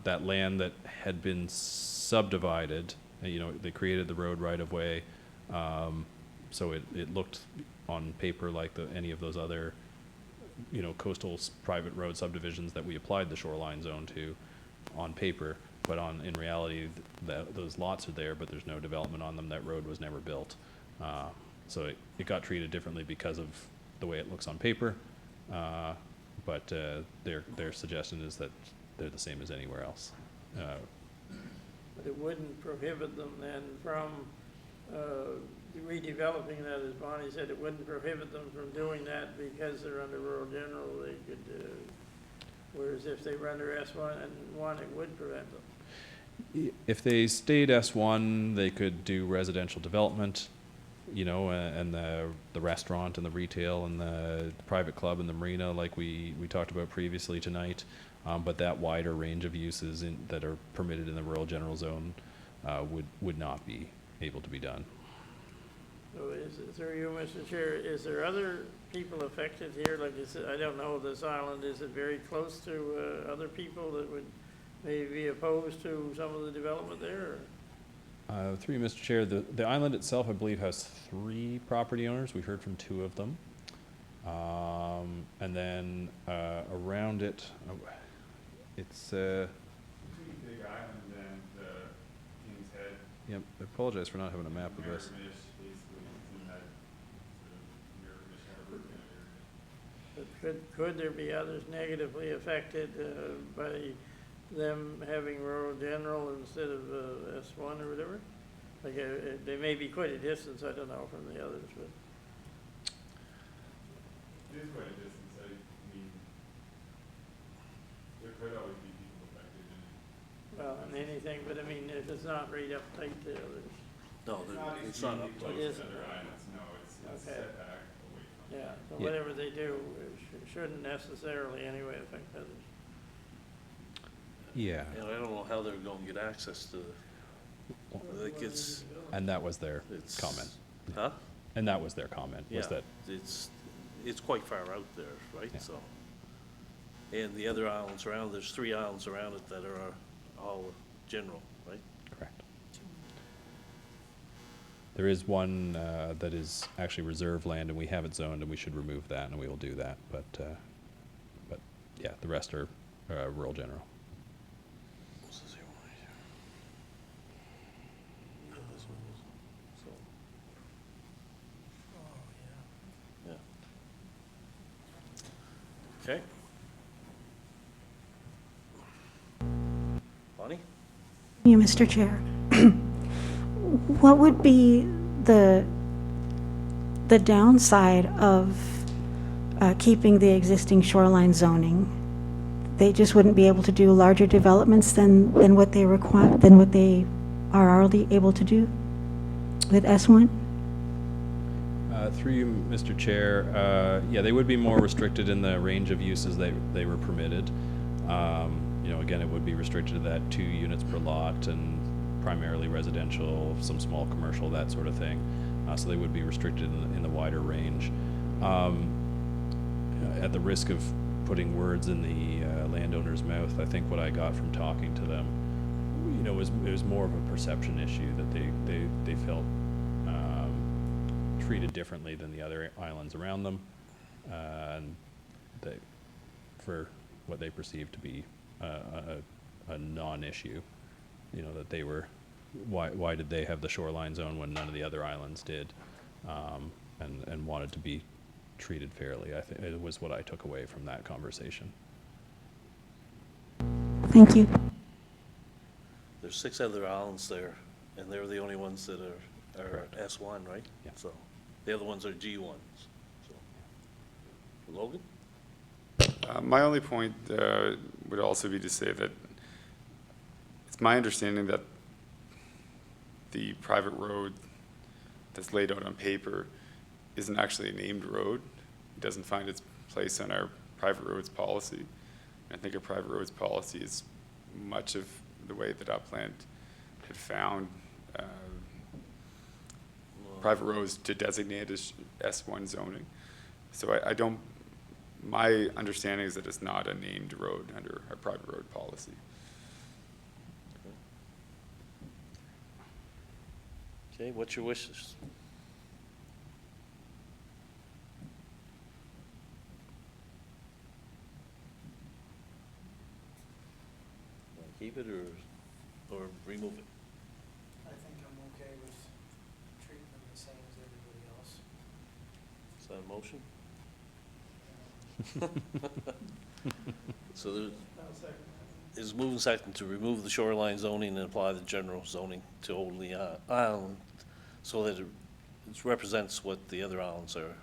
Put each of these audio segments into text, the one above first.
that land that had been subdivided, they created the road right of way. So it looked on paper like any of those other, coastal private road subdivisions that we applied the shoreline zone to on paper. But in reality, those lots are there, but there's no development on them. That road was never built. So it got treated differently because of the way it looks on paper. But their suggestion is that they're the same as anywhere else. But it wouldn't prohibit them then from redeveloping that, as Bonnie said, it wouldn't prohibit them from doing that because they're under rural general, they could, whereas if they were under S1 and 1, it would prevent them. If they stayed S1, they could do residential development, and the restaurant and the retail and the private club and the marina, like we talked about previously tonight. But that wider range of uses that are permitted in the rural general zone would not be able to be done. So through you, Mr. Chair, is there other people affected here? Like I don't know this island, is it very close to other people that would maybe be opposed to some of the development there? Through you, Mr. Chair, the island itself, I believe, has 3 property owners. We heard from 2 of them. And then around it, it's between Big Island and Kings Head. Yep, I apologize for not having a map of this. Mirror-ish, basically, it's in that sort of mirror-ish area. But could there be others negatively affected by them having rural general instead of S1 or whatever? Like they may be quite a distance, I don't know, from the others, but. It is quite a distance. I mean, there could always be people affected. Well, and anything, but I mean, if it's not right up tight to others. No, it's not up extremely to It close to isn't. other islands, no, it's Okay. set back away from. Yeah, so Yeah. whatever they do shouldn't necessarily anyway affect others. Yeah, And I don't know how they're going to get access to, like, it's, and that was their it's. comment. Huh? And that was their comment, was Yeah, that, it's quite far out there, right, Yeah. so. And the other islands around, there's 3 islands around it that are all general, right? correct. There is one that is actually reserve land, and we have it zoned, and we should remove that, and we will do that. But yeah, the rest are rural general. What's this here one right here? Yeah, this one is- so, yeah. Okay. Bonnie? You, Mr. Chair. What would be the downside of keeping the existing shoreline zoning? They just wouldn't be able to do larger developments than what they require, than what they are already able to do with S1? Through you, Mr. Chair, yeah, they would be more restricted in the range of uses they were permitted. Again, it would be restricted to that 2 units per lot and primarily residential, some small commercial, that sort of thing. So they would be restricted in the wider range. At the risk of putting words in the landowner's mouth, I think what I got from talking to them, it was more of a perception issue that they felt treated differently than the other islands around them, and for what they perceived to be a non-issue. That they were, why did they have the shoreline zone when none of the other islands did, and wanted to be treated fairly. I think it was what I took away from that conversation. Thank you. There's 6 other islands there, and they're the only ones that are Correct. S1, right? Yeah. So, the other ones are G1s, so. Logan? My only point would also be to say that it's my understanding that the private road that's laid out on paper isn't actually a named road. It doesn't find its place on our private roads policy. I think our private roads policy is much of the way that Upland had found private roads to designate as S1 zoning. So I don't, my understanding is that it's not a named road under our private road policy. Okay, what's your wishes? Want to keep it or remove it? I think I'm okay with treating them the same as everybody else. Is that a motion? So there I'll second that. is moving second to remove the shoreline zoning and apply the general zoning to Holy Island so that it represents what the other islands are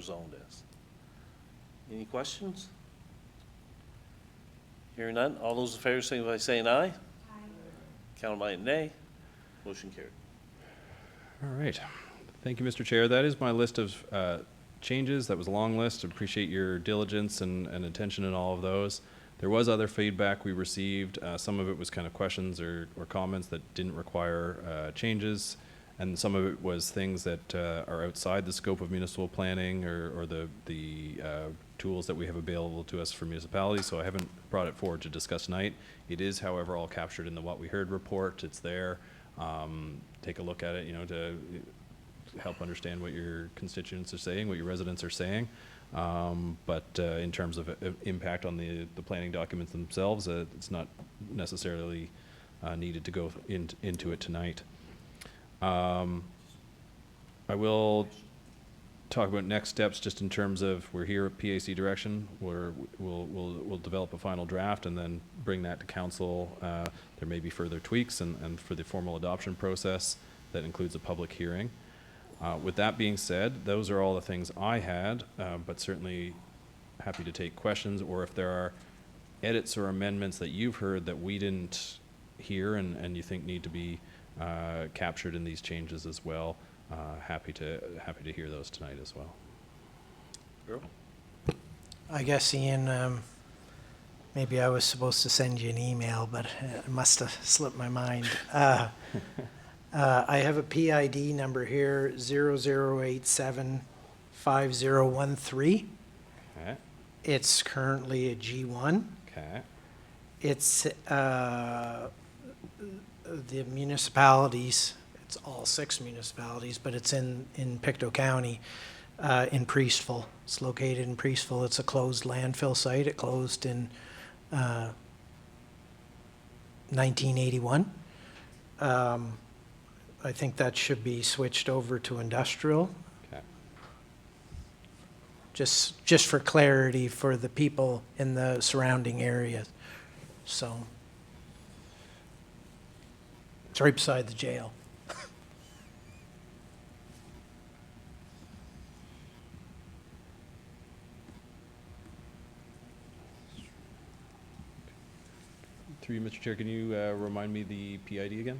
zoned as. Any questions? Hearing none, all those in favor signify by saying aye. Aye. Count by nay. Motion carried. All right. Thank you, Mr. Chair. That is my list of changes. That was a long list. Appreciate your diligence and attention in all of those. There was other feedback we received. Some of it was kind of questions or comments that didn't require changes. And some of it was things that are outside the scope of municipal planning or the tools that we have available to us for municipalities. So I haven't brought it forward to discuss tonight. It is, however, all captured in the What We Heard report. It's there. Take a look at it, to help understand what your constituents are saying, what your residents are saying. But in terms of impact on the planning documents themselves, it's not necessarily needed to go into it tonight. I will talk about next steps just in terms of we're here at PAC direction where we'll develop a final draft and then bring that to council. There may be further tweaks and for the formal adoption process that includes a public hearing. With that being said, those are all the things I had, but certainly happy to take questions, or if there are edits or amendments that you've heard that we didn't hear and you think need to be captured in these changes as well. Happy to hear those tonight as well. Earl? I guess, Ian, maybe I was supposed to send you an email, but it must have slipped my mind. I have a PID number here, 00875013. Okay. It's currently a G1. Okay. It's the municipalities, it's all 6 municipalities, but it's in Pictou County, in Priestville. It's located in Priestville. It's a closed landfill site. It closed in 1981. I think that should be switched over to industrial, Okay. just for clarity for the people in the surrounding areas. So it's right beside the jail. Through you, Mr. Chair, can you remind me the PID again?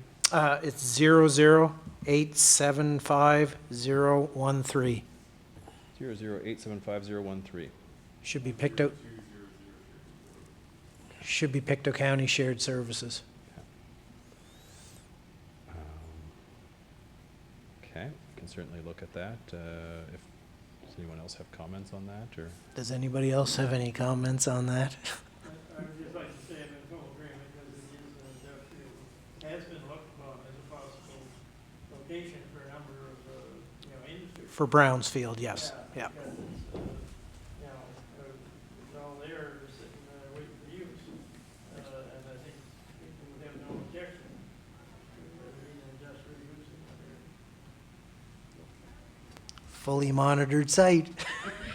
It's 00875013. 00875013. Should be Pictou County Shared Services. Okay, can certainly look at that. If does anyone else have comments on that, or Does anybody else have any comments on that? I would just like to say I'm in full agreement because it is an industrial, has been looked upon as a possible location for a number of, industries. For Brownsfield, yes, yeah. Because it's, it's all there, sitting, waiting for use. And I think people would have no objection to being industrial use in that area. Fully monitored site.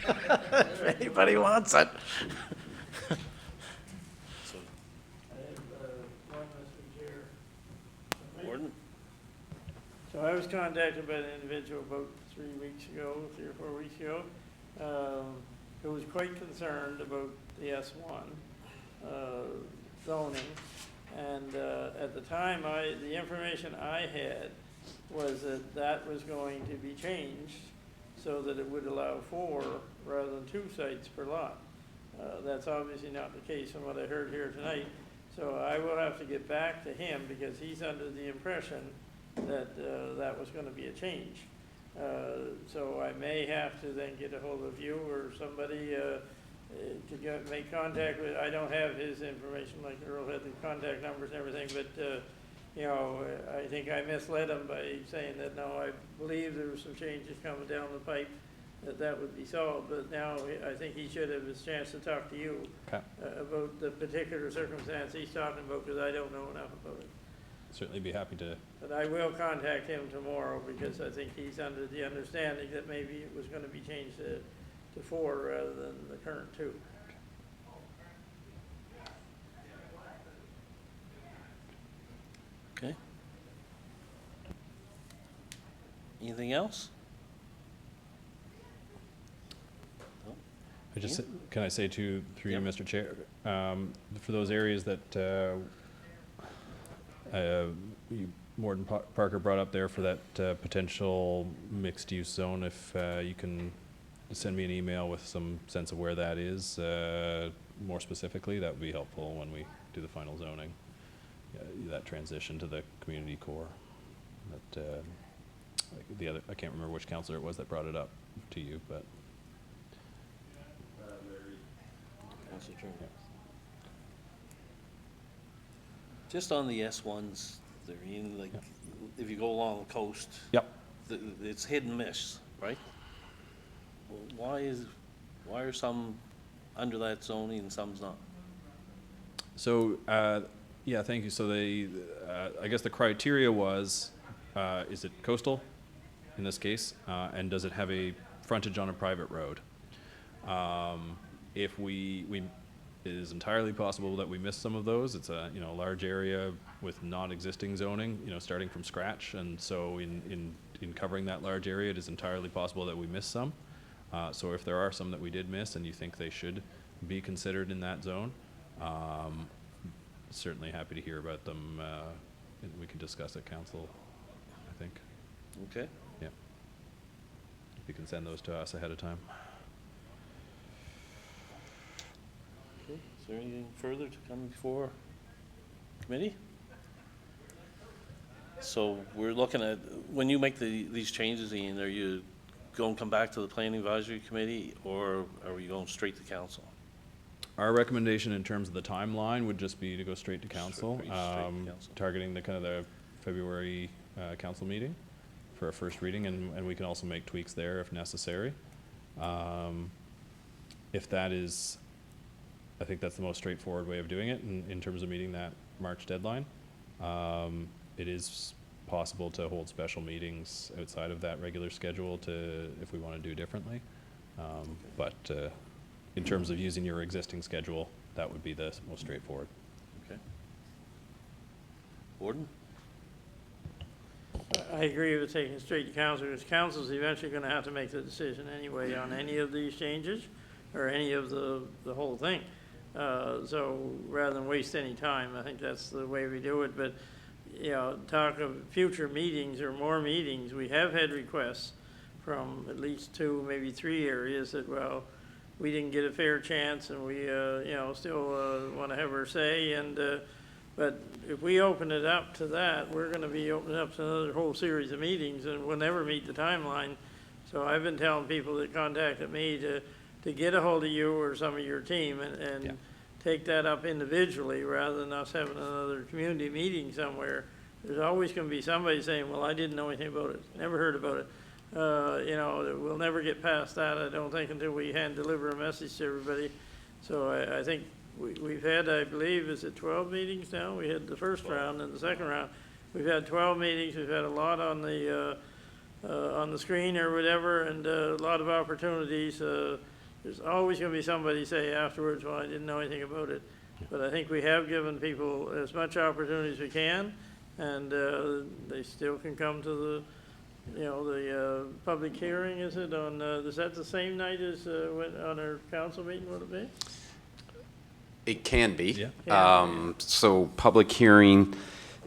If anybody wants it. So, I have, one, Mr. Chair. Gordon? So I was contacted by an individual about 3 or 4 weeks ago, who was quite concerned about the S1 zoning. And at the time, the information I had was that was going to be changed so that it would allow 4 rather than 2 sites per lot. That's obviously not the case from what I heard here tonight. So I will have to get back to him because he's under the impression that that was going to be a change. So I may have to then get a hold of you or somebody to make contact with. I don't have his information like Earl had the contact numbers and everything, but you know, I think I misled him by saying that, no, I believe there were some changes coming down the pipe, that would be solved, but now I think he should have his chance to talk to you Okay. about the particular circumstance he's talking about, because I don't know enough about it. Certainly be happy to. But I will contact him tomorrow, because I think he's under the understanding that maybe it was gonna be changed to 4 rather than the current 2. Okay. Anything else? I just, can I say through you, Yep. Mr. Chair, for those areas that Morton Parker brought up there for that potential mixed-use zone, if you can send me an email with some sense of where that is more specifically, that would be helpful when we do the final zoning. That transition to the community core. That like the other, I can't remember which counselor it was that brought it up to you, but. Councilor Turner. Just on the S1s, they're in, like, if you go along the coast, Yep. it's hit and miss, right? Well, why are some under that zoning and some's not? So, yeah, thank you. So I guess the criteria was, is it coastal in this case? And does it have a frontage on a private road? If it is entirely possible that we missed some of those. It's a, large area with non-existing zoning, starting from scratch. And so in covering that large area, it is entirely possible that we missed some. So if there are some that we did miss and you think they should be considered in that zone, certainly happy to hear about them, and we can discuss at council, I think. Okay. Yeah. If you can send those to us ahead of time. Okay. Is there anything further to come before committee? So we're looking at, when you make these changes, Ian, are you going to come back to the planning advisory committee, or are we going straight to council? Our recommendation in terms of the timeline would just be to go straight to council, Straight to council. targeting the kind of the February council meeting for a first reading, and we can also make tweaks there if necessary. If that is, I think that's the most straightforward way of doing it in terms of meeting that March deadline. It is possible to hold special meetings outside of that regular schedule if we want to do differently. But in terms of using your existing schedule, that would be the most straightforward. Okay. Gordon? I agree with taking it straight to council, because council's eventually gonna have to make the decision anyway on any of these changes, or any of the whole thing. So rather than waste any time, I think that's the way we do it, but, talk of future meetings or more meetings, we have had requests from at least 2, maybe 3 areas that, well, we didn't get a fair chance, and we, still wanna have our say, and, but if we open it up to that, we're gonna be opening up to another whole series of meetings, and we'll never meet the timeline. So I've been telling people that contacted me to get a hold of you or some of your team and Yeah. take that up individually, rather than us having another community meeting somewhere. There's always gonna be somebody saying, well, I didn't know anything about it, never heard about it. We'll never get past that, I don't think, until we hand deliver a message to everybody. So I think we've had, I believe, is it 12 meetings now? We had the first round and the second round. We've had 12 meetings, we've had a lot on the screen or whatever, and a lot of opportunities. There's always gonna be somebody say afterwards, well, I didn't know anything about it. But I think we have given people as much opportunity as we can, and they still can come to the public hearing, is it on, is that the same night as on our council meeting, would it be? It can be. Yeah. Yeah. So public hearing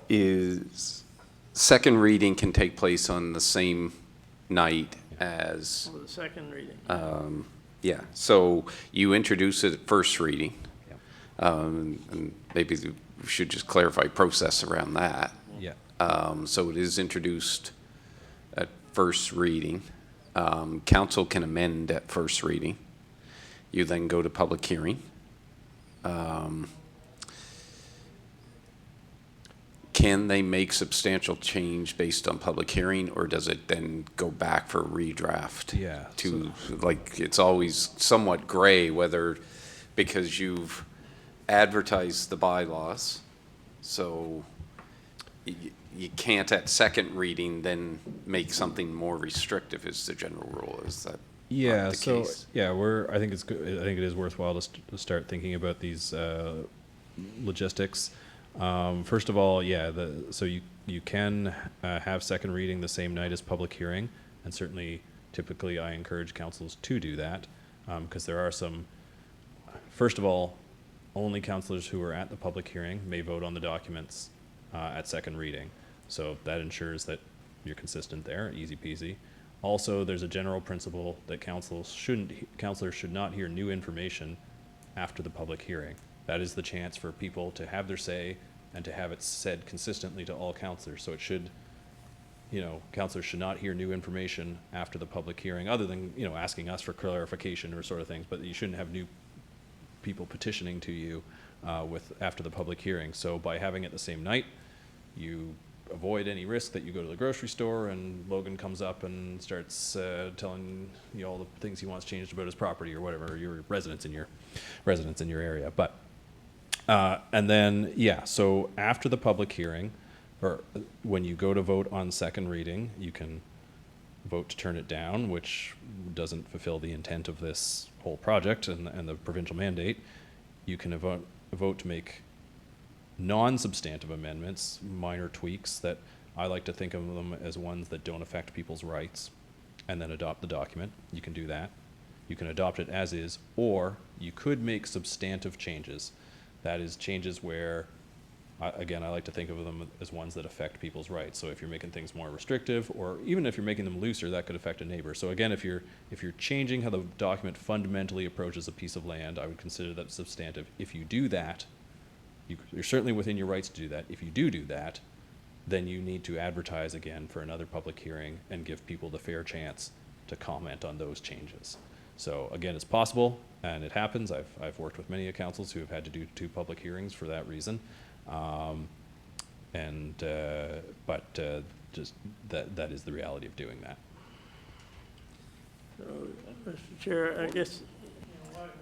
is, second reading can take place on the same night as, Or the second reading? yeah. So you introduce it at first reading. Yeah. And maybe we should just clarify process around that. Yeah. So it is introduced at first reading. Council can amend at first reading. You then go to public hearing. can they make substantial change based on public hearing, or does it then go back for redraft? Yeah, To, like, it's always somewhat gray whether, because you've advertised the bylaws, so you can't at second reading then make something more restrictive is the general rule, is that Yeah, not the so, case? yeah, I think it's good, I think it is worthwhile to start thinking about these, logistics. First of all, yeah, so you can, have second reading the same night as public hearing, and certainly, typically, I encourage councils to do that, because there are some, first of all, only councilors who are at the public hearing may vote on the documents, at second reading. So that ensures that you're consistent there, easy peasy. Also, there's a general principle that councilors should not hear new information after the public hearing. That is the chance for people to have their say and to have it said consistently to all councilors. So it should, councilors should not hear new information after the public hearing, other than, asking us for clarification or sort of things, but you shouldn't have new people petitioning to you after the public hearing. So by having it the same night, you avoid any risk that you go to the grocery store and Logan comes up and starts telling you all the things he wants changed about his property or whatever, or your residents in your area. But and then, yeah, so after the public hearing, or when you go to vote on second reading, you can vote to turn it down, which doesn't fulfill the intent of this whole project and the provincial mandate. You can vote to make non-substantive amendments, minor tweaks that I like to think of them as ones that don't affect people's rights, and then adopt the document. You can do that. You can adopt it as is, or you could make substantive changes. That is, changes where, again, I like to think of them as ones that affect people's rights. So if you're making things more restrictive, or even if you're making them looser, that could affect a neighbor. So again, if you're changing how the document fundamentally approaches a piece of land, I would consider that substantive. If you do that, you're certainly within your rights to do that. If you do that, then you need to advertise again for another public hearing and give people the fair chance to comment on those changes. So again, it's possible, and it happens. I've worked with many councils who have had to do 2 public hearings for that reason. Just that is the reality of doing that. So, Mr. Chair, I guess,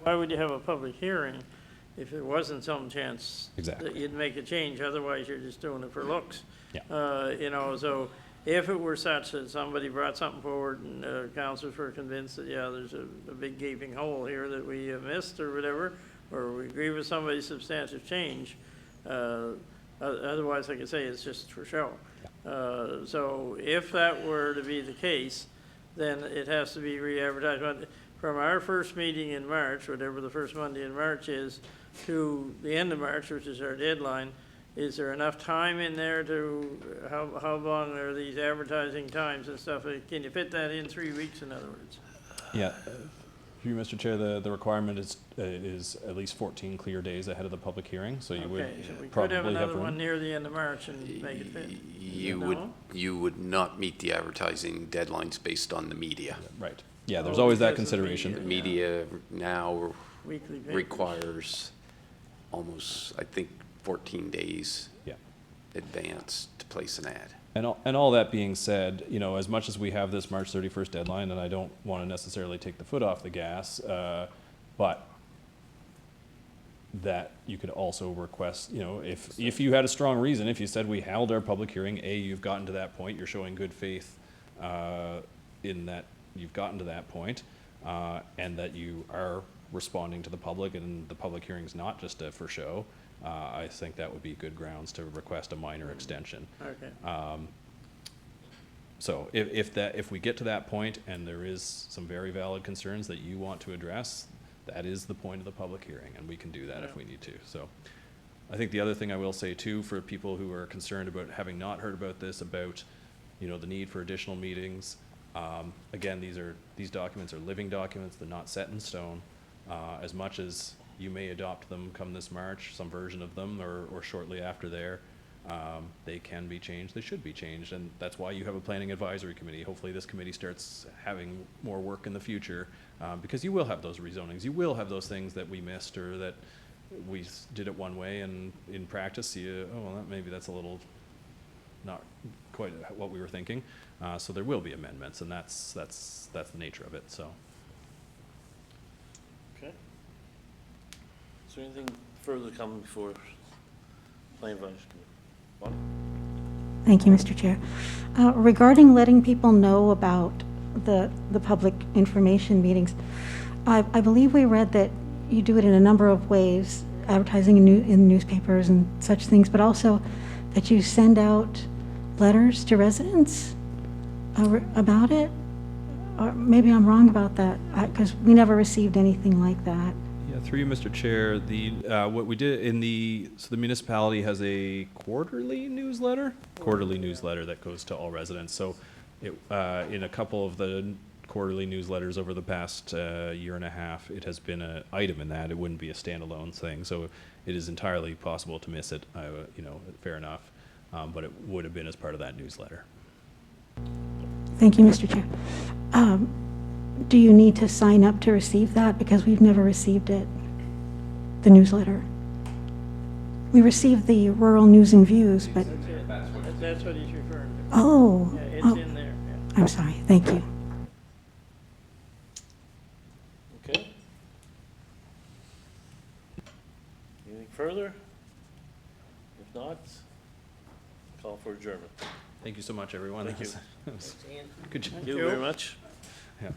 why would you have a public hearing if there wasn't some chance Exactly. that you'd make a change? Otherwise, you're just doing it for looks. Yeah. So if it were such that somebody brought something forward and councilors were convinced that, yeah, there's a big gaping hole here that we missed or whatever, or we agree with somebody's substantive change, otherwise, like I say, it's just for show. So if that were to be the case, then it has to be re-advertised. But from our first meeting in March, whatever the first Monday in March is, to the end of March, which is our deadline, is there enough time in there to, how long are these advertising times and stuff? Can you fit that in 3 weeks, in other words? Yeah. Through you, Mr. Chair, the requirement is at least 14 clear days ahead of the public hearing, so you would Okay, so we could probably have have another room. one near the end of March and make it fit. You would not meet the advertising deadlines based on the media. Right. Yeah, there's Oh, always that because of the consideration. The media. media now Weekly papers. requires almost, I think, 14 days Yeah. advance to place an ad. And all that being said, as much as we have this March 31st deadline, and I don't want to necessarily take the foot off the gas, but that you could also request, if you had a strong reason, if you said we held our public hearing, you've gotten to that point, you're showing good faith in that you've gotten to that point, and that you are responding to the public, and the public hearing's not just for show, I think that would be good grounds to request a minor extension. Okay. So if we get to that point and there is some very valid concerns that you want to address, that is the point of the public hearing, and we can do that if we need to. So I think the other thing I will say too, for people who are concerned about having not heard about this, about, the need for additional meetings, again, these documents are living documents, they're not set in stone. As much as you may adopt them come this March, some version of them, or shortly after there, they can be changed, they should be changed, and that's why you have a planning advisory committee. Hopefully this committee starts having more work in the future, because you will have those rezonings, you will have those things that we missed, or that we did it one way, and in practice, maybe that's a little not quite what we were thinking. So there will be amendments, and that's the nature of it, so. Okay. Is there anything further coming before Planning Advisory Committee? Bonnie? Thank you, Mr. Chair. Regarding letting people know about the public information meetings, I believe we read that you do it in a number of ways, advertising in newspapers and such things, but also that you send out letters to residents about it? Or maybe I'm wrong about that, because we never received anything like that. Yeah, through you, Mr. Chair, what we did so the municipality has a quarterly newsletter that goes to all residents. So in a couple of the quarterly newsletters over the past year and a half, it has been an item in that. It wouldn't be a standalone thing. So it is entirely possible to miss it, fair enough. But it would have been as part of that newsletter. Thank you, Mr. Chair. Do you need to sign up to receive that? Because we've never received it, the newsletter. We received the rural news and views, but, That's what he's referring to. oh, Yeah, it's oh, in there, yeah. I'm sorry, thank you. Okay. Anything further? If not, call for adjournment. Thank you so much, everyone. Thank you. Good job. Thank you very much. Yeah.